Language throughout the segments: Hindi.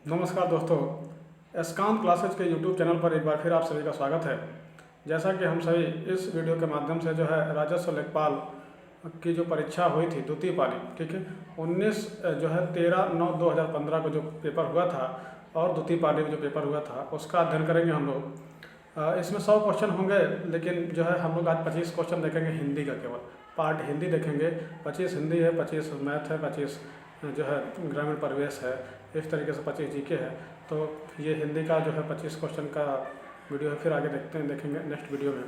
नमस्कार दोस्तों, एस्कांत क्लासेज के यूट्यूब चैनल पर एक बार फिर आप सभी का स्वागत है। जैसा कि हम सभी इस वीडियो के माध्यम से जो है राजस्व लेखपाल की जो परीक्षा हुई थी द्वितीय पाली, ठीक है, 13/9/2015 को जो पेपर हुआ था और द्वितीय पाली में जो पेपर हुआ था उसका अध्ययन करेंगे हम लोग। इसमें 100 क्वेश्चन होंगे, लेकिन जो है हम लोग आज 25 क्वेश्चन देखेंगे हिंदी का, केवल पार्ट हिंदी देखेंगे। 25 हिंदी है, 25 मैथ है, 25 जो है ग्रामीण परिवेश है, इस तरीके से 25 जीके है। तो ये हिंदी का जो है 25 क्वेश्चन का वीडियो है, फिर आगे देखेंगे नेक्स्ट वीडियो में।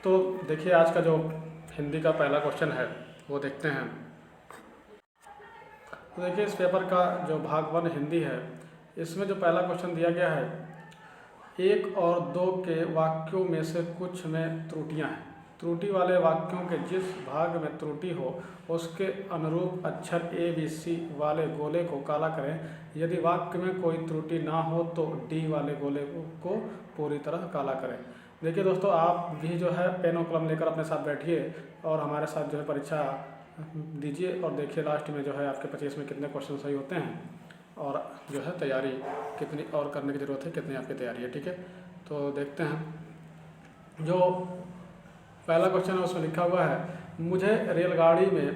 तो देखिए आज का जो हिंदी का पहला क्वेश्चन है वो देखते हैं। तो देखिए इस पेपर का जो भाग 1 हिंदी है, इसमें जो पहला क्वेश्चन दिया गया है, 1 और 2 के वाक्यों में से कुछ में त्रुटियां हैं। त्रुटि वाले वाक्यों के जिस भाग में त्रुटि हो उसके अनुरूप अक्षर ABC वाले गोले को काला करें। यदि वाक्य में कोई त्रुटि ना हो तो D वाले गोले को पूरी तरह काला करें। देखिए दोस्तों, आप भी जो है पेन और कलम लेकर अपने साथ बैठिए और हमारे साथ जो है परीक्षा दीजिए और देखिए लास्ट में जो है आपके 25 में कितने क्वेश्चन सही होते हैं और जो है तैयारी कितनी और करने की ज़रूरत है, कितनी आपकी तैयारी है, ठीक है। तो देखते हैं जो पहला क्वेश्चन है उसमें लिखा हुआ है, मुझे रेलगाड़ी में,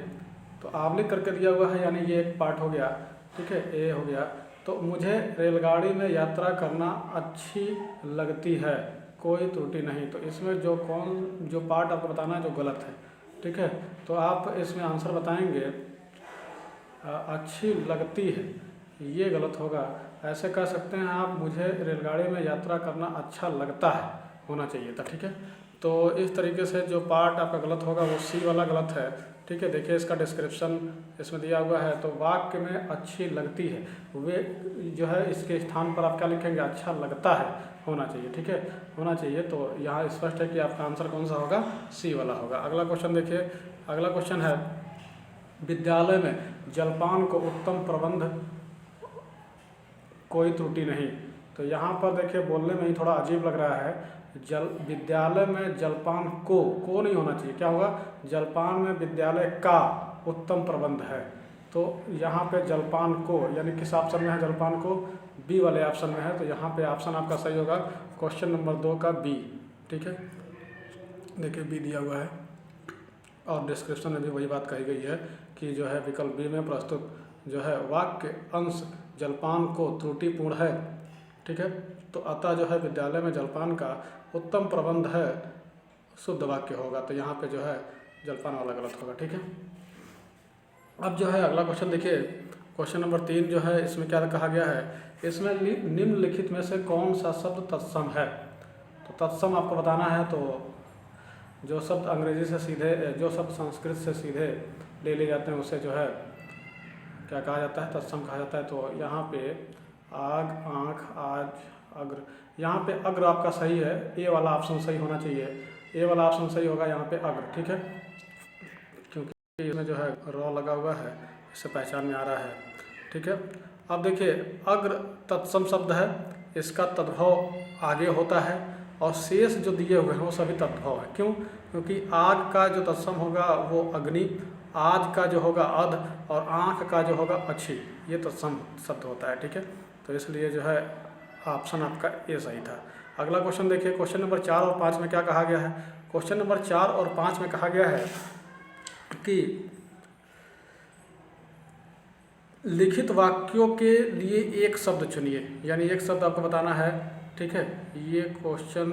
तो आवलिक करके दिया हुआ है, यानी ये एक पार्ट हो गया, ठीक है, ए हो गया। तो मुझे रेलगाड़ी में यात्रा करना अच्छी लगती है, कोई त्रुटि नहीं। तो इसमें जो पार्ट आपको बताना है जो गलत है, ठीक है। तो आप इसमें आंसर बताएंगे अच्छी लगती है, ये गलत होगा। ऐसे कह सकते हैं आप, मुझे रेलगाड़ी में यात्रा करना अच्छा लगता है, होना चाहिए था, ठीक है। तो इस तरीके से जो पार्ट आपका गलत होगा वो C वाला गलत है, ठीक है। देखिए इसका डिस्क्रिप्शन इसमें दिया हुआ है। तो वाक्य में अच्छी लगती है, वे जो है इसके स्थान पर आप क्या लिखेंगे, अच्छा लगता है होना चाहिए, ठीक है, होना चाहिए। तो यहाँ स्पष्ट है कि आपका आंसर कौन सा होगा, C वाला होगा। अगला क्वेश्चन देखिए, अगला क्वेश्चन है, विद्यालय में जलपान को उत्तम प्रबंध, कोई त्रुटि नहीं। तो यहाँ पर देखिए बोलने में ही थोड़ा अजीब लग रहा है। विद्यालय में जलपान को नहीं होना चाहिए, क्या होगा, जलपान में विद्यालय का उत्तम प्रबंध है। तो यहाँ पे जलपान को यानी किस ऑप्शन में है, जलपान को B वाले ऑप्शन में है। तो यहाँ पे ऑप्शन आपका सही होगा क्वेश्चन नंबर 2 का B, ठीक है। देखिए B दिया हुआ है और डिस्क्रिप्शन में भी वही बात कही गई है कि जो है विकल्प B में प्रस्तुत जो है वाक्य अंश जलपान को त्रुटिपूर्ण है, ठीक है। तो अतः जो है विद्यालय में जलपान का उत्तम प्रबंध है, शुद्ध वाक्य होगा। तो यहाँ पे जो है जलपान वाला गलत होगा, ठीक है। अब जो है अगला क्वेश्चन देखिए, क्वेश्चन नंबर 3 जो है इसमें क्या कहा गया है, इसमें निम्नलिखित में से कौन सा शब्द तत्सम है। तो तत्सम आपको बताना है। तो जो शब्द अंग्रेजी से सीधे, जो शब्द संस्कृत से सीधे ले लिए जाते हैं उसे जो है क्या कहा जाता है, तत्सम कहा जाता है। तो यहाँ पे आग, आँख, आज, अग्र, यहाँ पे अग्र आपका सही है, ए वाला ऑप्शन सही होना चाहिए, ए वाला ऑप्शन सही होगा यहाँ पे अग्र, ठीक है, क्योंकि इसमें जो है रॉ लगा हुआ है, इससे पहचान में आ रहा है, ठीक है। अब देखिए अग्र तत्सम शब्द है, इसका तद्भव आगे होता है और शेष जो दिए हुए हैं वो सभी तद्भव है। क्यों, क्योंकि आग का जो तत्सम होगा वो अग्नि, आज का जो होगा अध और आँख का जो होगा अच्छी, ये तत्सम शब्द होता है, ठीक है। तो इसलिए जो है ऑप्शन आपका ए सही था। अगला क्वेश्चन देखिए, क्वेश्चन नंबर 4 और 5 में क्या कहा गया है। क्वेश्चन नंबर 4 और 5 में कहा गया है कि लिखित वाक्यों के लिए एक शब्द चुनिए, यानी एक शब्द आपको बताना है, ठीक है। ये क्वेश्चन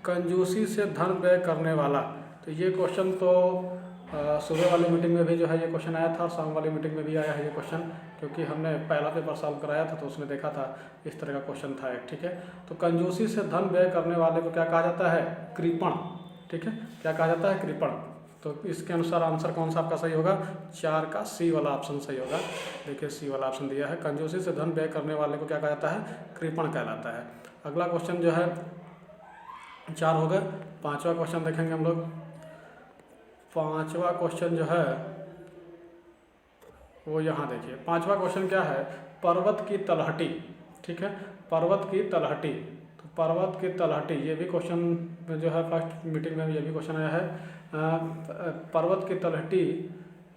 कंजूसी से धन व्यय करने वाला। तो ये क्वेश्चन तो सुबह वाली मीटिंग में भी जो है ये क्वेश्चन आया था और शाम वाली मीटिंग में भी आया है ये क्वेश्चन, क्योंकि हमने पहला पेपर सॉल्व कराया था तो उसमें देखा था इस तरह का क्वेश्चन था एक, ठीक है। तो कंजूसी से धन व्यय करने वाले को क्या कहा जाता है, कृपण, ठीक है, क्या कहा जाता है, कृपण। तो इसके अनुसार आंसर कौन सा आपका सही होगा, 4 का C वाला ऑप्शन सही होगा। देखिए C वाला ऑप्शन दिया है, कंजूसी से धन व्यय करने वाले को क्या कहा जाता है, कृपण कहलाता है। अगला क्वेश्चन जो है 4 हो गए। 5वां क्वेश्चन देखेंगे हम लोग। 5वां क्वेश्चन जो है वो यहाँ देखिए, 5वां क्वेश्चन क्या है, पर्वत की तलहटी, ठीक है, पर्वत की तलहटी। तो पर्वत की तलहटी, ये भी क्वेश्चन में जो है फर्स्ट मीटिंग में भी ये भी क्वेश्चन आया है। पर्वत की तलहटी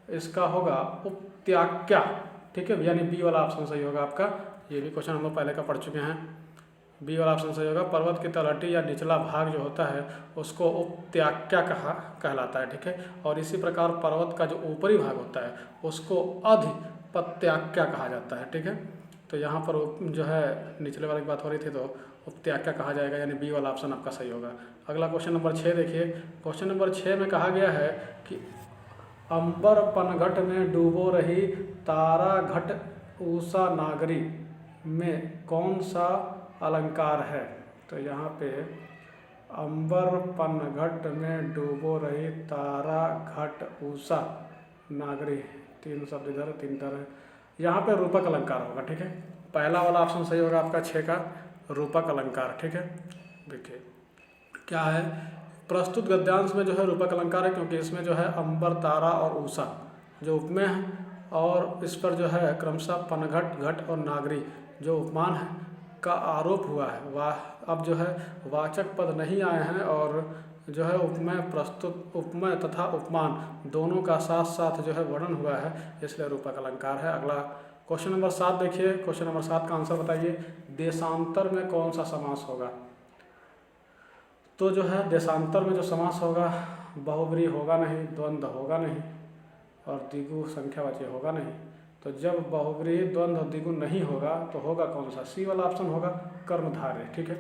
इसका होगा उपत्याक्या, ठीक है, यानी बी वाला ऑप्शन सही होगा आपका। ये भी क्वेश्चन हम लोग पहले का पढ़ चुके हैं। बी वाला ऑप्शन सही होगा। पर्वत की तलहटी या निचला भाग जो होता है उसको उपत्याक्या कहलाता है, ठीक है। और इसी प्रकार पर्वत का जो ऊपरी भाग होता है उसको अधिपत्याक्या कहा जाता है, ठीक है। तो यहाँ पर जो है निचले वाले की बात हो रही थी तो उपत्याक्या कहा जाएगा, यानी बी वाला ऑप्शन आपका सही होगा। अगला क्वेश्चन नंबर 6 देखिए। क्वेश्चन नंबर 6 में कहा गया है कि अंबर पनघट में डूबो रही तारा घट उषा नागरी में कौन सा अलंकार है। तो यहाँ पे अंबर पनघट में डूबो रही तारा घट उषा नागरी, 3 शब्द इधर 3 इधर है। यहाँ पे रूपक अलंकार होगा, ठीक है। पहला वाला ऑप्शन सही होगा आपका 6 का, रूपक अलंकार, ठीक है। देखिए क्या है, प्रस्तुत गद्यांश में जो है रूपक अलंकार है, क्योंकि इसमें जो है अंबर, तारा और उषा जो उपमेय है, और इस पर जो है क्रमशः पनघट, घट और नागरी जो उपमान है का आरोप हुआ है। अब जो है वाचक पद नहीं आए हैं और जो है उपमेय, प्रस्तुत उपमेय तथा उपमान दोनों का साथ साथ जो है वर्णन हुआ है, इसलिए रूपक अलंकार है। अगला क्वेश्चन नंबर 7 देखिए। क्वेश्चन नंबर 7 का आंसर बताइए। देशांतर में कौन सा समास होगा। तो जो है देशांतर में जो समास होगा, बहुब्रीहि होगा नहीं, द्वंद्व होगा नहीं और द्विगु संख्यावाची होगा नहीं। तो जब बहुब्रीहि, द्वंद्व और द्विगु नहीं होगा तो होगा कौन सा, सी वाला ऑप्शन होगा, कर्मधारय, ठीक है।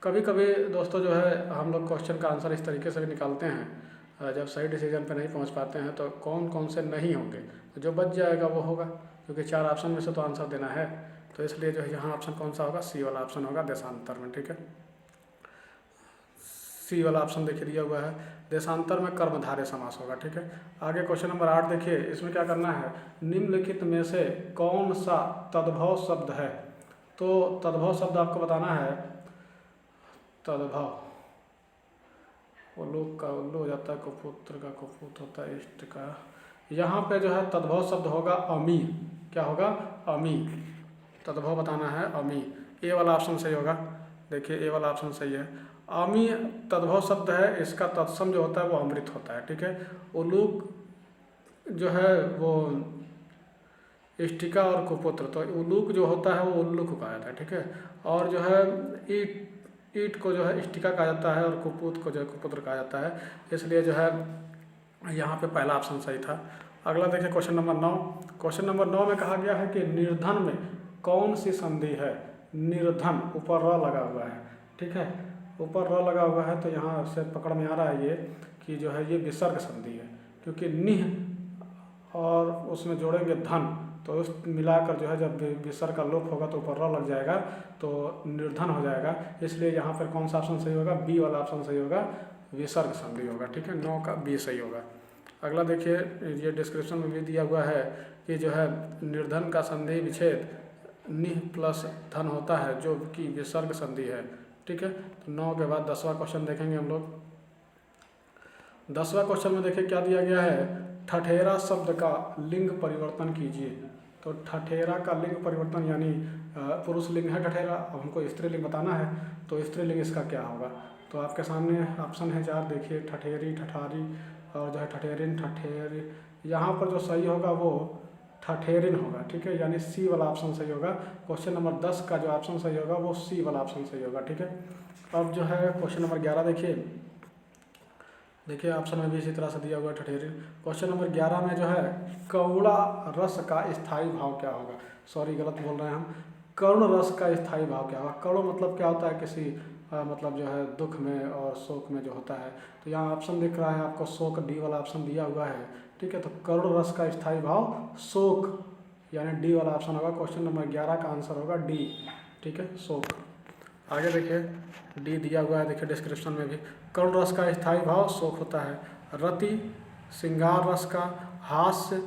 कभी कभी दोस्तों जो है हम लोग क्वेश्चन का आंसर इस तरीके से भी निकालते हैं, जब सही डिसीजन पे नहीं पहुंच पाते हैं तो कौन कौन से नहीं होंगे, तो जो बच जाएगा वो होगा, क्योंकि 4 ऑप्शन में से तो आंसर देना है। तो इसलिए जो है यहाँ ऑप्शन कौन सा होगा, सी वाला ऑप्शन होगा देशांतर में, ठीक है। सी वाला ऑप्शन देखिए दिया हुआ है, देशांतर में कर्मधारय समास होगा, ठीक है। आगे क्वेश्चन नंबर 8 देखिए। इसमें क्या करना है, निम्नलिखित में से कौन सा तद्भव शब्द है। तो तद्भव शब्द आपको बताना है, तद्भव, उल्लू का उल्लू हो जाता है, कुपुत्र का कुपुत होता है, इष्ट का, यहाँ पे जो है तद्भव शब्द होगा अमी। क्या होगा, अमी। तद्भव बताना है अमी। ए वाला ऑप्शन सही होगा। देखिए ए वाला ऑप्शन सही है। अमी तद्भव शब्द है, इसका तत्सम जो होता है वो अमृत होता है, ठीक है। उलूक जो है वो इष्टिका और कुपुत्र, तो उलूक जो होता है वो उल्लू को कहा जाता है, ठीक है। और जो है ईट को जो है इष्टिका कहा जाता है और कुपुत को जो है कुपुत्र कहा जाता है, इसलिए जो है यहाँ पे पहला ऑप्शन सही था। अगला देखिए क्वेश्चन नंबर 9। क्वेश्चन नंबर 9 में कहा गया है कि निर्धन में कौन सी संधि है। निर्धन, ऊपर र लगा हुआ है, ठीक है, ऊपर र लगा हुआ है, तो यहाँ से पकड़ में आ रहा है ये कि जो है ये विसर्ग संधि है, क्योंकि निह और उसमें जोड़ेंगे धन, तो उस मिलाकर जो है जब विसर्ग का लोप होगा तो ऊपर र लग जाएगा तो निर्धन हो जाएगा, इसलिए यहाँ पर कौन सा ऑप्शन सही होगा, बी वाला ऑप्शन सही होगा, विसर्ग संधि होगा, ठीक है। 9 का बी सही होगा। अगला देखिए, ये डिस्क्रिप्शन में भी दिया हुआ है कि जो है निर्धन का संधि विच्छेद निह प्लस धन होता है जो कि विसर्ग संधि है, ठीक है। तो 9 के बाद 10वां क्वेश्चन देखेंगे हम लोग। 10वां क्वेश्चन में देखिए क्या दिया गया है, ठठेरा शब्द का लिंग परिवर्तन कीजिए। तो ठठेरा का लिंग परिवर्तन यानी पुरुष लिंग है ठठेरा, अब हमको स्त्रीलिंग बताना है, तो स्त्रीलिंग इसका क्या होगा। तो आपके सामने ऑप्शन है 4, देखिए, ठठेरी, ठठारी और जो है ठठेरिन, ठठेरी। यहाँ पर जो सही होगा वो ठठेरिन होगा, ठीक है, यानी सी वाला ऑप्शन सही होगा। क्वेश्चन नंबर 10 का जो ऑप्शन सही होगा वो सी वाला ऑप्शन सही होगा, ठीक है। अब जो है क्वेश्चन नंबर 11 देखिए ऑप्शन में भी इसी तरह से दिया हुआ है ठठेरिन। क्वेश्चन नंबर 11 में जो है कौड़ा रस का स्थायी भाव क्या होगा। सॉरी गलत बोल रहे हैं हम, करुण रस का स्थायी भाव क्या होगा। करुण मतलब क्या होता है, किसी मतलब जो है दुख में और शोक में जो होता है, तो यहाँ ऑप्शन दिख रहा है आपको शोक, डी वाला ऑप्शन दिया हुआ है, ठीक है। तो करुण रस का स्थायी भाव शोक, यानी डी वाला ऑप्शन होगा। क्वेश्चन नंबर 11 का आंसर होगा डी, ठीक है, शोक। आगे देखिए डी दिया हुआ है, देखिए डिस्क्रिप्शन में भी, करुण रस का स्थायी भाव शोक होता है। रति श्रृंगार रस का, हास्य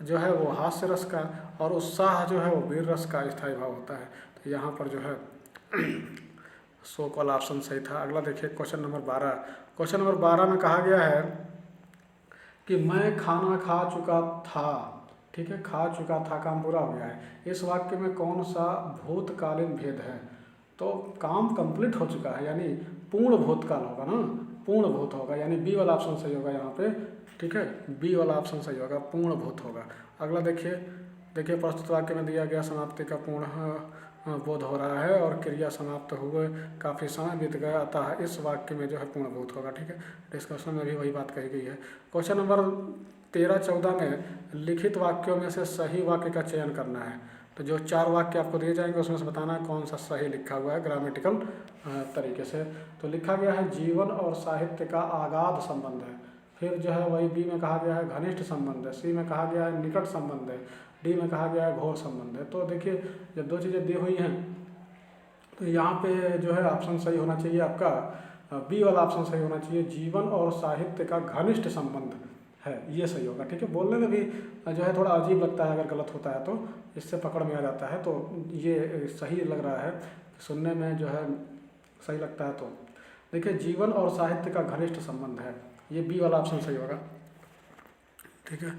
जो है वो हास्य रस का, और उत्साह जो है वो वीर रस का स्थायी भाव होता है। तो यहाँ पर जो है शोक वाला ऑप्शन सही था। अगला देखिए क्वेश्चन नंबर 12। क्वेश्चन नंबर 12 में कहा गया है कि मैं खाना खा चुका था, ठीक है, खा चुका था काम पूरा हो गया है। इस वाक्य में कौन सा भूतकालीन भेद है। तो काम कंप्लीट हो चुका है, यानी पूर्ण भूतकाल होगा ना, पूर्ण भूत होगा, यानी बी वाला ऑप्शन सही होगा यहाँ पे, ठीक है, बी वाला ऑप्शन सही होगा, पूर्ण भूत होगा। अगला देखिए देखिए प्रस्तुत वाक्य में दिया गया समाप्ति का पूर्ण बोध हो रहा है और क्रिया समाप्त हुए काफ़ी समय बीत गया, अतः इस वाक्य में जो है पूर्ण बोध होगा। ठीक है, डिस्कशन में भी वही बात कही गई है। क्वेश्चन नंबर 13-14 में लिखित वाक्यों में से सही वाक्य का चयन करना है। तो जो 4 वाक्य आपको दिए जाएंगे उसमें से बताना है कौन सा सही लिखा हुआ है ग्रामेटिकल तरीके से। तो लिखा गया है जीवन और साहित्य का अगाध संबंध है। फिर जो है वही बी में कहा गया है घनिष्ठ संबंध है, सी में कहा गया है निकट संबंध है, डी में कहा गया है घोर संबंध है। तो देखिए जब 2 चीज़ें दी हुई हैं तो यहाँ पे जो है ऑप्शन सही होना चाहिए आपका बी वाला ऑप्शन सही होना चाहिए, जीवन और साहित्य का घनिष्ठ संबंध है, ये सही होगा। ठीक है, बोलने में भी जो है थोड़ा अजीब लगता है, अगर गलत होता है तो इससे पकड़ में आ जाता है, तो ये सही लग रहा है, सुनने में जो है सही लगता है। तो देखिए जीवन और साहित्य का घनिष्ठ संबंध है, ये बी वाला ऑप्शन सही होगा। ठीक है,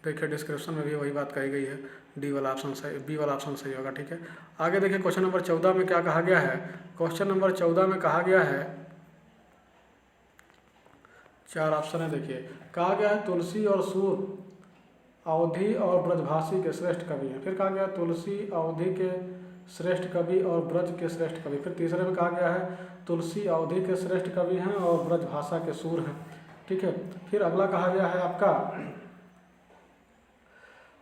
देखिए डिस्क्रिप्शन में भी वही बात कही गई है, डी वाला ऑप्शन सही, बी वाला ऑप्शन सही होगा। ठीक है, आगे देखिए क्वेश्चन नंबर 14 में क्या कहा गया है। क्वेश्चन नंबर 14 में कहा गया है 4 ऑप्शन है। देखिए कहा गया है तुलसी और सूर अवधि और ब्रजभाषी के श्रेष्ठ कवि हैं। फिर कहा गया तुलसी अवधि के श्रेष्ठ कवि और ब्रज के श्रेष्ठ कवि। फिर तीसरे में कहा गया है तुलसी अवधि के श्रेष्ठ कवि हैं और ब्रजभाषा के सूर हैं। ठीक है, फिर अगला कहा गया है आपका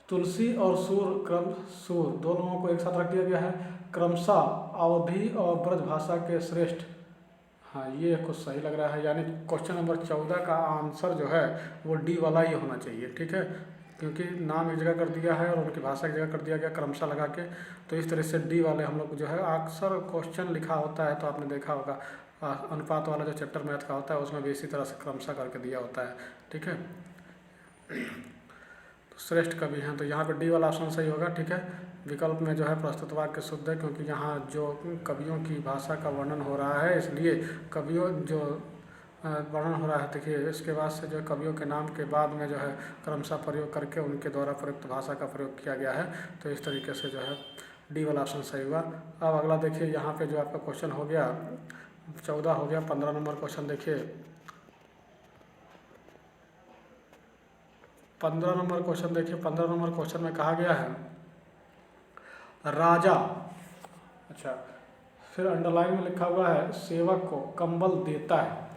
तुलसी और सूर दोनों को एक साथ रख दिया गया है, क्रमशः अवधि और ब्रजभाषा के श्रेष्ठ। हाँ, ये कुछ सही लग रहा है, यानी क्वेश्चन नंबर 14 का आंसर जो है वो डी वाला ही होना चाहिए। ठीक है, क्योंकि नाम एक जगह कर दिया है और उनकी भाषा एक जगह कर दिया गया क्रमशः लगा के, तो इस तरह से डी वाले हम लोग जो है अक्सर क्वेश्चन लिखा होता है तो आपने देखा होगा अनुपात वाला जो चैप्टर मैथ का होता है उसमें भी इसी तरह से क्रमशः करके दिया होता है। ठीक है, तो श्रेष्ठ कवि हैं, तो यहाँ पर डी वाला ऑप्शन सही होगा। ठीक है, विकल्प में जो है प्रस्तुत वाक्य शुद्ध है, क्योंकि यहाँ जो कवियों की भाषा का वर्णन हो रहा है इसलिए कवियों जो वर्णन हो रहा है, देखिए इसके बाद से जो कवियों के नाम के बाद में जो है क्रमशः प्रयोग करके उनके द्वारा प्रयुक्त भाषा का प्रयोग किया गया है, तो इस तरीके से जो है डी वाला ऑप्शन सही हुआ। अब अगला देखिए यहाँ पे जो आपका क्वेश्चन हो गया 14 हो गया, 15 नंबर क्वेश्चन देखिए 15 नंबर क्वेश्चन देखिए 15 नंबर क्वेश्चन में कहा गया है राजा, अच्छा फिर अंडरलाइन में लिखा हुआ है सेवक को कंबल देता है।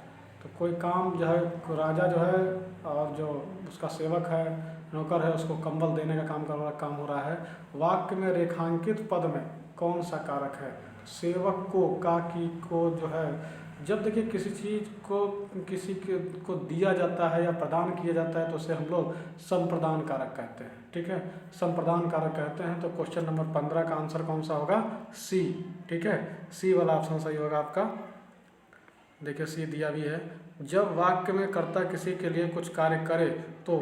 तो कोई काम जो है राजा जो है और जो उसका सेवक है नौकर है उसको कंबल देने का काम हो रहा है। वाक्य में रेखांकित पद में कौन सा कारक है। सेवक को का की को जो है जब देखिए किसी चीज़ को किसी को दिया जाता है या प्रदान किया जाता है तो उसे हम लोग संप्रदान कारक कहते हैं। ठीक है, संप्रदान कारक कहते हैं। तो क्वेश्चन नंबर 15 का आंसर कौन सा होगा, सी। ठीक है, सी वाला ऑप्शन सही होगा आपका। देखिए सी दिया भी है, जब वाक्य में कर्ता किसी के लिए कुछ कार्य करे तो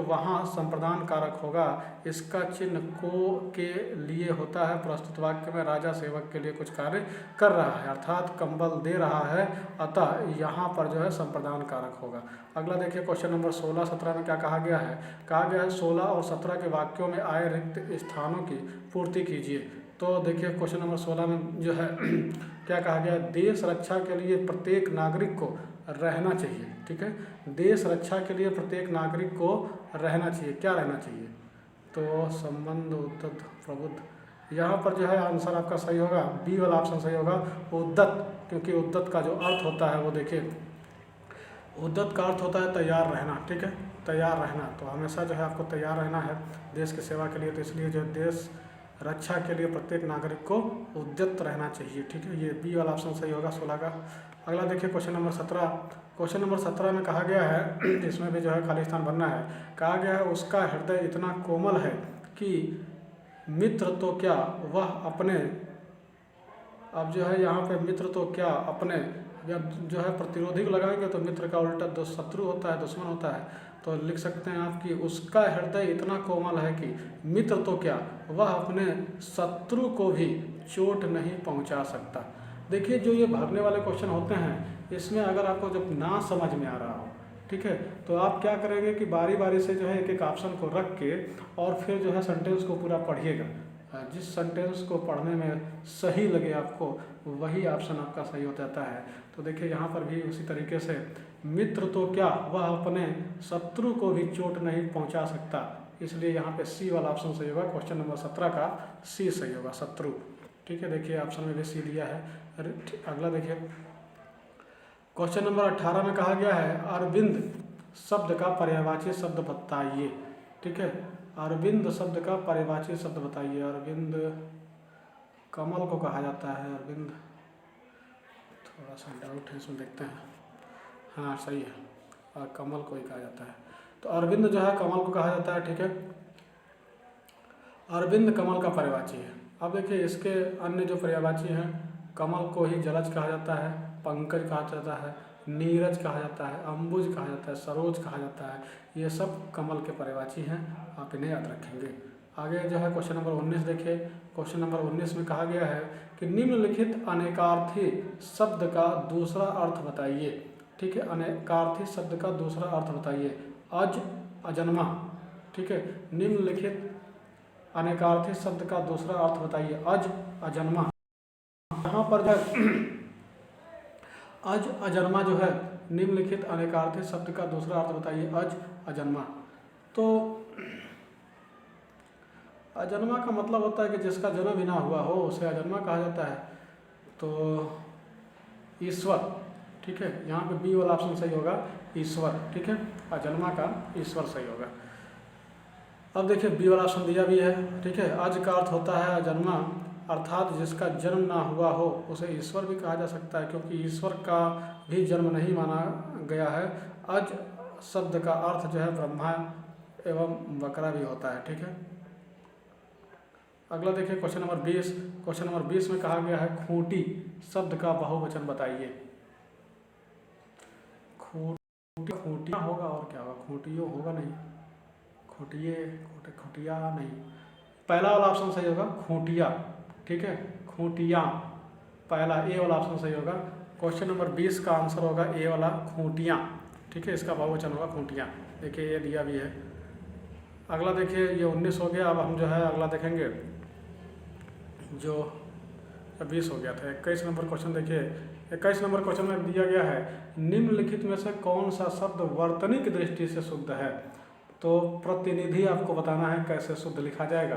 वहाँ संप्रदान कारक होगा। इसका चिन्ह को के लिए होता है। प्रस्तुत वाक्य में राजा सेवक के लिए कुछ कार्य कर रहा है अर्थात कंबल दे रहा है, अतः यहाँ पर जो है संप्रदान कारक होगा। अगला देखिए क्वेश्चन नंबर 16-17 में क्या कहा गया है। कहा गया है 16 और 17 के वाक्यों में आए रिक्त स्थानों की पूर्ति कीजिए। तो देखिए क्वेश्चन नंबर 16 में जो है क्या कहा गया, देश रक्षा के लिए प्रत्येक नागरिक को रहना चाहिए। ठीक है, देश रक्षा के लिए प्रत्येक नागरिक को रहना चाहिए, क्या रहना चाहिए, तो संबंध उद्दत प्रबुद्ध। यहाँ पर जो है आंसर आपका सही होगा, बी वाला ऑप्शन सही होगा, उद्दत। क्योंकि उद्दत का जो अर्थ होता है वो देखिए उद्दत का अर्थ होता है तैयार रहना। ठीक है, तैयार रहना, तो हमेशा जो है आपको तैयार रहना है देश की सेवा के लिए। तो इसलिए जो देश रक्षा के लिए प्रत्येक नागरिक को उद्यत रहना चाहिए। ठीक है, ये बी वाला ऑप्शन सही होगा 16 का। अगला देखिए क्वेश्चन नंबर 17। क्वेश्चन नंबर 17 में कहा गया है इसमें भी जो है खाली स्थान भरना है। कहा गया है उसका हृदय इतना कोमल है कि मित्र तो क्या वह अपने, अब जो है यहाँ पे मित्र तो क्या अपने, या जो है प्रतिरोधी को लगाएंगे तो मित्र का उल्टा दो शत्रु होता है, दुश्मन होता है। तो लिख सकते हैं आप कि उसका हृदय इतना कोमल है कि मित्र तो क्या वह अपने शत्रु को भी चोट नहीं पहुंचा सकता। देखिए जो ये भरने वाले क्वेश्चन होते हैं इसमें अगर आपको जब ना समझ में आ रहा हो, ठीक है, तो आप क्या करेंगे कि बारी बारी से जो है एक एक ऑप्शन को रख के और फिर जो है सेंटेंस को पूरा पढ़िएगा। जिस सेंटेंस को पढ़ने में सही लगे आपको वही ऑप्शन आपका सही हो जाता है। तो देखिए यहाँ पर भी उसी तरीके से मित्र तो क्या वह अपने शत्रु को भी चोट नहीं पहुँचा सकता, इसलिए यहाँ पे सी वाला ऑप्शन सही होगा। क्वेश्चन नंबर 17 का सी सही होगा, शत्रु। ठीक है, देखिए ऑप्शन में भी सी दिया है। अगला देखिए क्वेश्चन नंबर 18 में कहा गया है अरविंद शब्द का पर्यायवाची शब्द बताइए। ठीक है, अरविंद शब्द का पर्यायवाची शब्द बताइए। अरविंद कमल को कहा जाता है। अरविंद, थोड़ा सा डाउट है इसमें, देखते हैं। हाँ सही है, और कमल को ही कहा जाता है। तो अरविंद जो है कमल को कहा जाता है। ठीक है, अरविंद कमल का पर्यायवाची है। अब देखिए इसके अन्य जो पर्यायवाची हैं, कमल को ही जलज कहा जाता है, पंकज कहा जाता है, नीरज कहा जाता है, अंबुज कहा जाता है, सरोज कहा जाता है। ये सब कमल के पर्यायवाची हैं, आप इन्हें याद रखेंगे। आगे जो है क्वेश्चन नंबर 19 देखिए। क्वेश्चन नंबर 19 में कहा गया है कि निम्नलिखित अनेकार्थी शब्द का दूसरा अर्थ बताइए। ठीक है, अनेकार्थी शब्द का दूसरा अर्थ बताइए। अज, अजन्मा। ठीक है, निम्नलिखित अनेकार्थी शब्द का दूसरा अर्थ बताइए। अज, अजन्मा। यहाँ पर जो अज, अजन्मा जो है, निम्नलिखित अनेकार्थी शब्द का दूसरा अर्थ बताइए। अज, अजन्मा। तो अजन्मा का मतलब होता है कि जिसका जन्म ही ना हुआ हो उसे अजन्मा कहा जाता है। तो ईश्वर। ठीक है, यहाँ पे बी वाला ऑप्शन सही होगा, ईश्वर। ठीक है, अजन्मा का ईश्वर सही होगा। अब देखिए बी वाला ऑप्शन दिया भी है। ठीक है, अज का अर्थ होता है अजन्मा, अर्थात जिसका जन्म ना हुआ हो उसे ईश्वर भी कहा जा सकता है, क्योंकि ईश्वर का भी जन्म नहीं माना गया है। अज शब्द का अर्थ जो है ब्रह्मा एवं बकरा भी होता है। ठीक है, अगला देखिए क्वेश्चन नंबर 20। क्वेश्चन नंबर 20 में कहा गया है खूंटी शब्द का बहुवचन बताइए। खूंटी, खूंटिया होगा और क्या होगा, खूंटियो होगा नहीं, खूंटिये, खूंटिया नहीं। पहला वाला ऑप्शन सही होगा, खूंटिया। ठीक है, खूंटिया पहला, ए वाला ऑप्शन सही होगा। क्वेश्चन नंबर 20 का आंसर होगा ए वाला, खूंटियाँ। ठीक है, इसका बहुवचन होगा खूंटियाँ। देखिए ये दिया भी है। अगला देखिए ये 19 हो गया। अब हम जो है अगला देखेंगे जो 20 हो गया था। 21 नंबर क्वेश्चन देखिए। 21 नंबर क्वेश्चन में दिया गया है निम्नलिखित में से कौन सा शब्द वर्तनी की दृष्टि से शुद्ध है। तो प्रतिनिधि आपको बताना है कैसे शुद्ध लिखा जाएगा।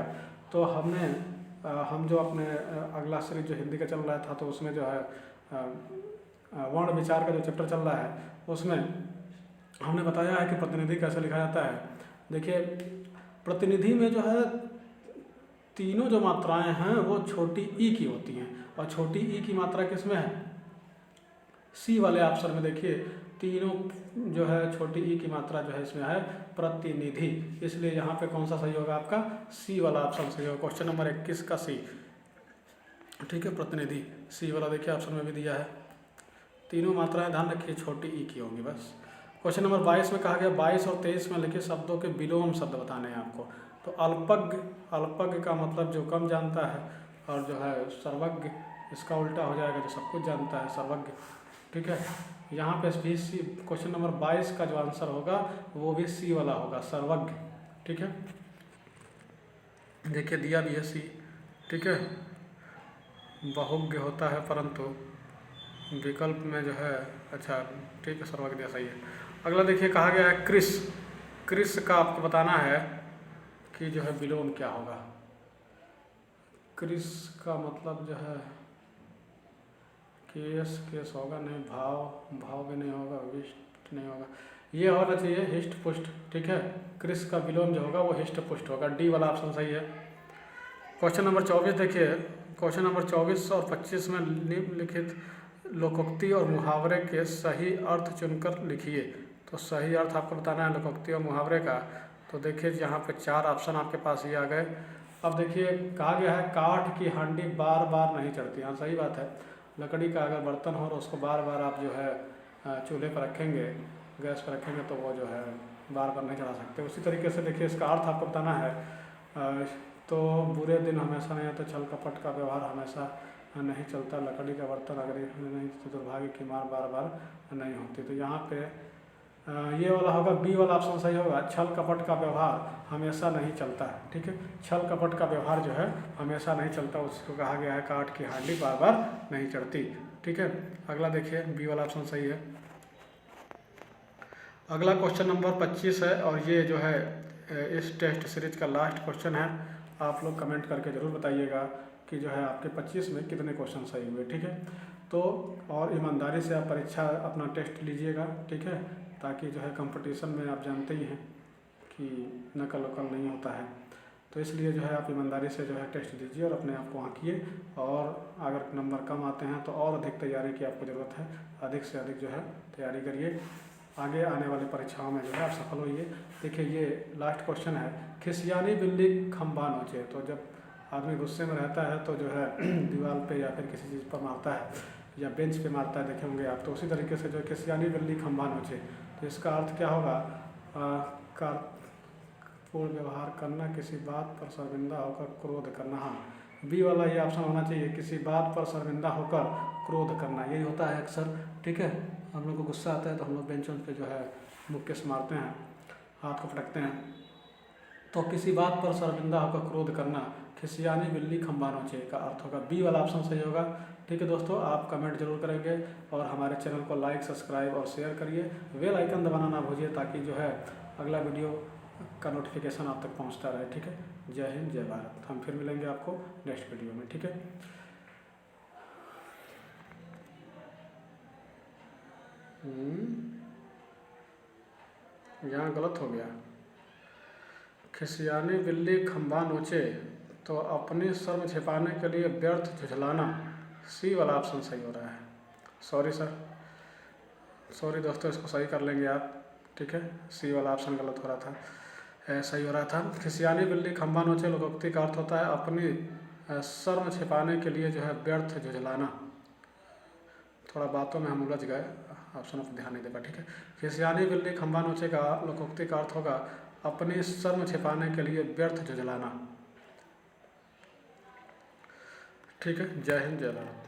तो हम जो अपने अगला सीरीज जो हिंदी का चल रहा था, तो उसमें जो है वर्ण विचार का जो चैप्टर चल रहा है उसमें हमने बताया है कि प्रतिनिधि कैसे लिखा जाता है। देखिए प्रतिनिधि में जो है तीनों जो मात्राएं हैं वो छोटी ई की होती हैं, और छोटी ई की मात्रा किस में है, सी वाले ऑप्शन में। देखिए तीनों जो है छोटी ई की मात्रा जो है इसमें है प्रतिनिधि, इसलिए यहाँ पे कौन सा सही होगा आपका, सी वाला ऑप्शन सही होगा। क्वेश्चन नंबर 21 का सी। ठीक है, प्रतिनिधि सी वाला देखिए ऑप्शन में भी दिया है। तीनों मात्राएं ध्यान रखिए छोटी ई की होंगी बस। क्वेश्चन नंबर 22 में कहा गया 22 और 23 में लिखे शब्दों के विलोम शब्द बताने हैं आपको। तो अल्पज्ञ, अल्पज्ञ का मतलब जो कम जानता है, और जो है सर्वज्ञ इसका उल्टा हो जाएगा जो सब कुछ जानता है, सर्वज्ञ। ठीक है, यहाँ पे भी सी, क्वेश्चन नंबर 22 का जो आंसर होगा वो भी सी वाला होगा, सर्वज्ञ। ठीक है, देखिए दिया भी है सी। ठीक है, बहुज्ञ होता है परंतु विकल्प में जो है, अच्छा ठीक है सर्वज्ञ दिया, सही है। अगला देखिए कहा गया है कृष। कृष का आपको बताना है कि जो है विलोम क्या होगा। कृष का मतलब जो है केस, केस होगा नहीं, भाव, भाव भी नहीं होगा, विष्ट नहीं होगा, ये होना चाहिए हिष्ट पुष्ट। ठीक है, कृष का विलोम जो होगा वो हिष्ट पुष्ट होगा, डी वाला ऑप्शन सही है। क्वेश्चन नंबर 24 देखिए। क्वेश्चन नंबर 24 और 25 में निम्नलिखित लोकोक्ति और मुहावरे के सही अर्थ चुनकर लिखिए। तो सही अर्थ आपको बताना है लोकोक्ति और मुहावरे का। तो देखिए यहाँ पे 4 ऑप्शन आपके पास ही आ गए। अब देखिए कहा गया है काठ की हांडी बार बार नहीं चढ़ती। हाँ सही बात है, लकड़ी का अगर बर्तन हो तो उसको बार बार आप जो है चूल्हे पर रखेंगे, गैस पर रखेंगे तो वो जो है बार बार नहीं चढ़ा सकते। उसी तरीके से देखिए इसका अर्थ आपको बताना है। तो बुरे दिन हमेशा नहीं आते, छल कपट का व्यवहार हमेशा नहीं चलता, लकड़ी का बर्तन अगर नहीं तो दुर्भाग्य की मार बार बार नहीं होती। तो यहाँ पे ये वाला होगा, बी वाला ऑप्शन सही होगा, छल कपट का व्यवहार हमेशा नहीं चलता है। ठीक है, छल कपट का व्यवहार जो है हमेशा नहीं चलता, उसको कहा गया है काठ की हांडी बार बार नहीं चढ़ती। ठीक है, अगला देखिए बी वाला ऑप्शन सही है। अगला क्वेश्चन नंबर 25 है, और ये जो है इस टेस्ट सीरीज का लास्ट क्वेश्चन है। आप लोग कमेंट करके ज़रूर बताइएगा कि जो है आपके 25 में कितने क्वेश्चन सही हुए, ठीक है। तो और ईमानदारी से आप परीक्षा अपना टेस्ट लीजिएगा, ठीक है, ताकि जो है कंपटीशन में आप जानते ही हैं कि नकल वकल नहीं होता है। तो इसलिए जो है आप ईमानदारी से जो है टेस्ट दीजिए और अपने आप को आंकिए, और अगर नंबर कम आते हैं तो और अधिक तैयारी की आपको ज़रूरत है। अधिक से अधिक जो है तैयारी करिए, आगे आने वाली परीक्षाओं में जो है आप सफल होइए। देखिए ये लास्ट क्वेश्चन है, खिसियानी बिल्ली खंबा नोचे। तो जब आदमी गुस्से में रहता है तो जो है दीवार पे या फिर किसी चीज़ पर मारता है या बेंच पे मारता है, देखे होंगे आप। तो उसी तरीके से जो खिसियानी बिल्ली खंबा नोचे, तो इसका अर्थ क्या होगा? पूर्ण व्यवहार करना, किसी बात पर शर्मिंदा होकर क्रोध करना। हाँ, बी वाला ये ऑप्शन होना चाहिए, किसी बात पर शर्मिंदा होकर क्रोध करना, यही होता है अक्सर, ठीक है। हम लोग को गुस्सा आता है तो हम लोग बेंच पे जो है मुक्के से मारते हैं, हाथ को पटकते हैं। तो किसी बात पर शर्मिंदा होकर क्रोध करना, खिसियानी बिल्ली खंबा नोचे का अर्थ होगा। बी वाला ऑप्शन सही होगा, ठीक है दोस्तों। आप कमेंट जरूर करेंगे और हमारे चैनल को लाइक, सब्सक्राइब और शेयर करिए। बेल आइकन दबाना ना भूलिए ताकि जो है अगला वीडियो का नोटिफिकेशन आप तक पहुंचता रहे, ठीक है। जय हिंद, जय भारत। हम फिर मिलेंगे आपको नेक्स्ट वीडियो में, ठीक है। यहाँ गलत हो गया, खिसियानी बिल्ली खंबा नोचे तो अपनी शर्म छिपाने के लिए व्यर्थ झुझलाना। सी वाला ऑप्शन सही हो रहा है। सॉरी सर, सॉरी दोस्तों, इसको सही कर लेंगे आप, ठीक है। सी वाला ऑप्शन गलत हो रहा था, सही हो रहा था। खिसियानी बिल्ली खंबा नोचे लोकोक्ति का अर्थ होता है अपनी शर्म छिपाने के लिए जो है व्यर्थ झुझलाना। थोड़ा बातों में हम उलझ गए, ऑप्शन पर ध्यान नहीं दे पाए, ठीक है। खिसियानी बिल्ली खंबा नोचे का लोकोक्ति का अर्थ होगा अपनी शर्म छिपाने के लिए व्यर्थ झुझलाना, ठीक है। जय हिंद, जय भारत।